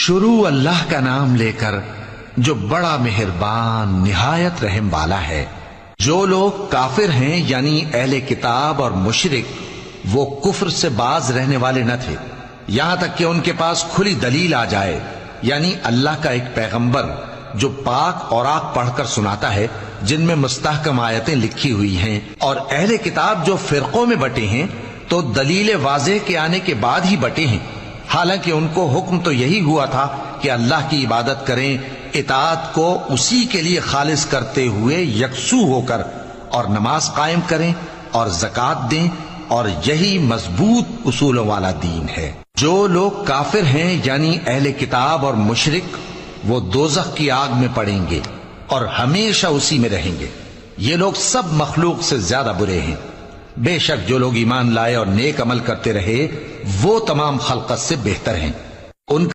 शुरू अल्लाह का नाम लेकर जो बड़ा मेहरबान निहायत रहम वाला है। जो लोग काफिर हैं यानी अहले किताब और मुशरिक, वो कुफ्र से बाज रहने वाले न थे यहां तक कि उनके पास खुली दलील आ जाए, यानी अल्लाह का एक पैगंबर जो पाक और आक पढ़कर सुनाता है जिनमें मुस्तहकम आयतें लिखी हुई हैं। और अहले किताब जो फिरकों में बटे हैं तो दलील वाज़ेह के आने के बाद ही बटे हैं। हालांकि उनको हुक्म तो यही हुआ था कि अल्लाह की इबादत करें, इताअत को उसी के लिए खालिस करते हुए यकसू होकर, और नमाज कायम करें और ज़कात दें, और यही मजबूत उसूलों वाला दीन है। जो लोग काफिर हैं यानी अहले किताब और मुशरिक, वो दोज़ख की आग में पड़ेंगे और हमेशा उसी में रहेंगे। ये लोग सब मखलूक से ज्यादा बुरे हैं। बेशक जो लोग ईमान लाए और नेक अमल करते रहे वो तमाम खल्क़त से बेहतर हैं। उनका